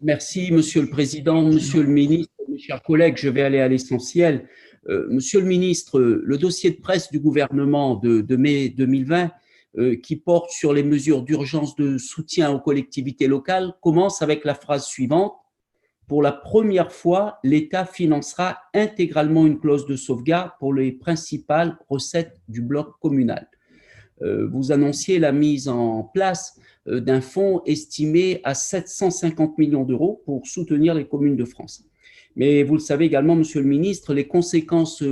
Merci, Monsieur le Président, Monsieur le Ministre, mes chers collègues, je vais aller à l'essentiel. Monsieur le Ministre, le dossier de presse du gouvernement de mai 2020 qui porte sur les mesures d'urgence de soutien aux collectivités locales commence avec la phrase suivante: pour la première fois, l'État financera intégralement une clause de sauvegarde pour les principales recettes du bloc communal. Vous annonciez la mise en place d'un fonds estimé à 750 millions d'euros pour soutenir les communes de France. Mais vous le savez également, Monsieur le Ministre, les conséquences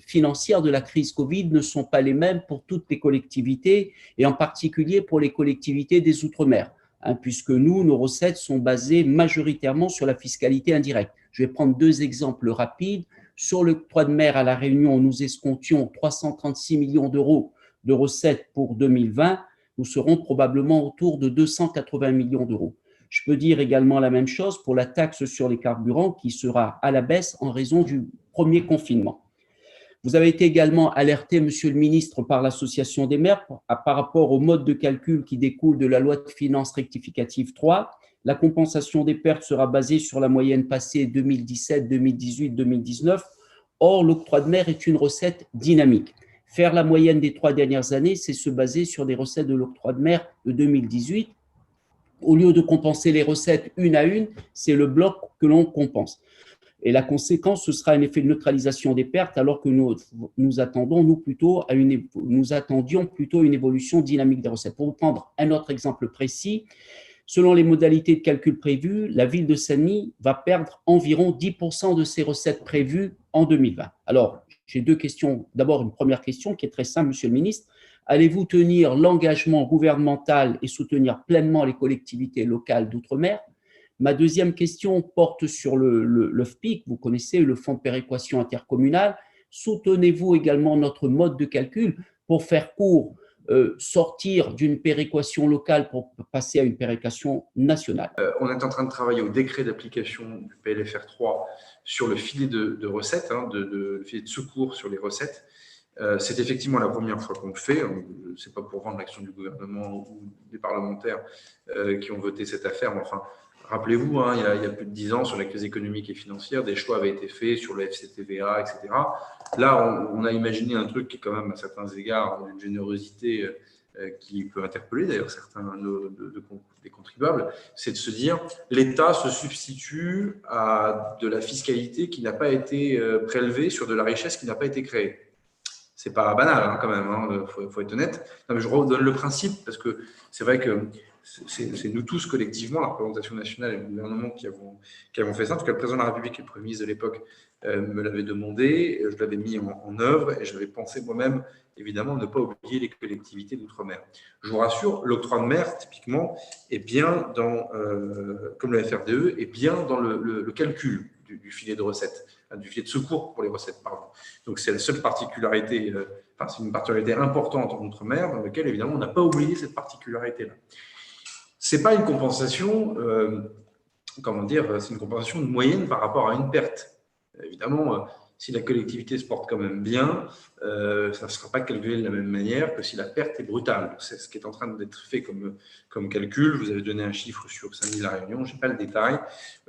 financières de la crise Covid ne sont pas les mêmes pour toutes les collectivités, et en particulier pour les collectivités des Outre-mer, puisque nous, nos recettes sont basées majoritairement sur la fiscalité indirecte. Je vais prendre deux exemples rapides. Sur l'octroi de mer à La Réunion, nous escomptions 336 millions d'euros de recettes pour 2020, nous serons probablement autour de 280 millions d'euros. Je peux dire également la même chose pour la taxe sur les carburants qui sera à la baisse en raison du premier confinement. Vous avez été également alerté, Monsieur le Ministre, par l'Association des maires par rapport au mode de calcul qui découle de la loi de finances rectificative 3. La compensation des pertes sera basée sur la moyenne passée 2017, 2018, 2019. Or, l'octroi de mer est une recette dynamique. Faire la moyenne des 3 dernières années, c'est se baser sur des recettes de l'octroi de mer de 2018. Au lieu de compenser les recettes une à une, c'est le bloc que l'on compense. Et la conséquence, ce sera un effet de neutralisation des pertes, alors que nous attendions plutôt une évolution dynamique des recettes. Pour vous prendre un autre exemple précis, selon les modalités de calcul prévues, la ville de Saint-Denis va perdre environ 10% de ses recettes prévues en 2020. Alors, j'ai deux questions. D'abord, une première question qui est très simple, Monsieur le Ministre. Allez-vous tenir l'engagement gouvernemental et soutenir pleinement les collectivités locales d'outre-mer? Ma deuxième question porte sur le FPIC. Vous connaissez le Fonds de péréquation intercommunale. Soutenez-vous également notre mode de calcul pour faire court, sortir d'une péréquation locale pour passer à une péréquation nationale? On est en train de travailler au décret d'application du PLFR 3 sur le filet de recettes, le filet de secours sur les recettes. C'est effectivement la première fois qu'on le fait. Ce n'est pas pour vendre l'action du gouvernement ou des parlementaires qui ont voté cette affaire, mais enfin, rappelez-vous, il y a plus de 10 ans, sur la crise économique et financière, des choix avaient été faits sur le FCTVA, etc. Là, on a imaginé un truc qui est quand même, à certains égards, d'une générosité qui peut interpeller d'ailleurs certains des contribuables, c'est de se dire l'État se substitue à de la fiscalité qui n'a pas été prélevée sur de la richesse qui n'a pas été créée. C'est pas banal quand même, faut être honnête. Non, mais je redonne le principe parce que c'est vrai que c'est nous tous collectivement, la représentation nationale et le gouvernement qui avons fait ça. En tout cas, le président de la République et le Premier ministre de l'époque me l'avaient demandé, je l'avais mis en œuvre et j'avais pensé moi-même, évidemment, ne pas oublier les collectivités d'outre-mer. Je vous rassure, l'octroi de mer, typiquement, est bien dans, comme le FRDE, est bien dans le calcul du filet de recettes, du filet de secours pour les recettes, pardon. Donc, c'est la seule particularité, c'est une particularité importante en outre-mer, dans laquelle, évidemment, on n'a pas oublié cette particularité-là. Ce n'est pas une compensation, c'est une compensation de moyenne par rapport à une perte. Évidemment, si la collectivité se porte quand même bien, ça ne sera pas calculé de la même manière que si la perte est brutale. C'est ce qui est en train d'être fait comme calcul. Vous avez donné un chiffre sur Saint-Denis-La Réunion, je n'ai pas le détail,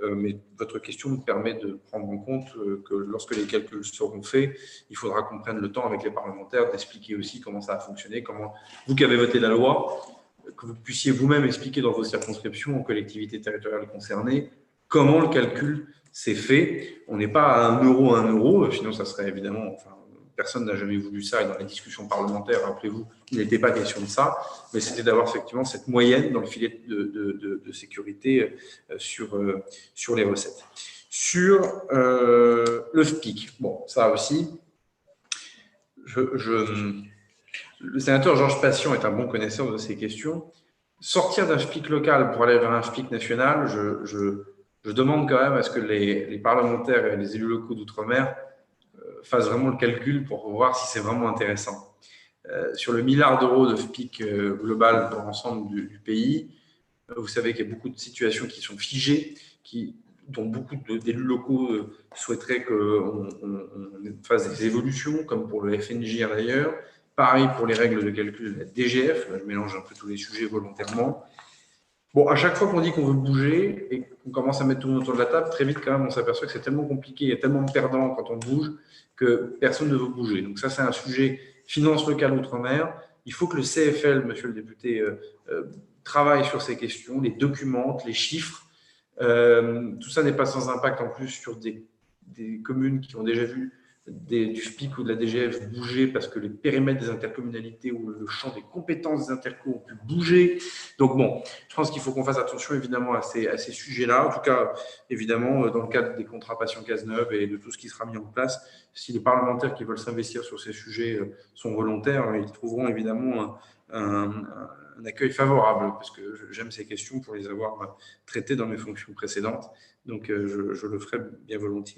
mais votre question me permet de prendre en compte que lorsque les calculs seront faits, il faudra qu'on prenne le temps avec les parlementaires d'expliquer aussi comment ça a fonctionné, comment vous qui avez voté la loi, que vous puissiez vous-même expliquer dans vos circonscriptions aux collectivités territoriales concernées comment le calcul s'est fait. On n'est pas à 1 euro, sinon ça serait évidemment, personne n'a jamais voulu ça et dans les discussions parlementaires, rappelez-vous, il n'était pas question de ça, mais c'était d'avoir effectivement cette moyenne dans le filet de sécurité sur les recettes. Sur le FPIC, bon, ça aussi, le sénateur Georges Patient est un bon connaisseur de ces questions. Sortir d'un FPIC local pour aller vers un FPIC national, je demande quand même à ce que les parlementaires et les élus locaux d'outre-mer fassent vraiment le calcul pour voir si c'est vraiment intéressant. Sur le milliard d'euros de FPIC global pour l'ensemble du pays, vous savez qu'il y a beaucoup de situations qui sont figées, dont beaucoup d'élus locaux souhaiteraient qu'on fasse des évolutions, comme pour le FNGIR d'ailleurs. Pareil pour les règles de calcul de la DGF. Là, je mélange un peu tous les sujets volontairement. Bon, à chaque fois qu'on dit qu'on veut bouger et qu'on commence à mettre tout le monde autour de la table, très vite, quand même, on s'aperçoit que c'est tellement compliqué, il y a tellement de perdants quand on bouge que personne ne veut bouger. Donc ça, c'est un sujet finance locale outre-mer. Il faut que le CFL, monsieur le député, travaille sur ces questions, les documente, les chiffres. Tout ça n'est pas sans impact en plus sur des communes qui ont déjà vu du FPIC ou de la DGF bouger parce que les périmètres des intercommunalités ou le champ des compétences des intercos ont pu bouger. Donc bon, je pense qu'il faut qu'on fasse attention évidemment à ces sujets-là. En tout cas, évidemment, dans le cadre des contrats Passion Cazeneuve et de tout ce qui sera mis en place, si les parlementaires qui veulent s'investir sur ces sujets sont volontaires, ils trouveront évidemment un accueil favorable, parce que j'aime ces questions pour les avoir traitées dans mes fonctions précédentes. Donc, je le ferai bien volontiers.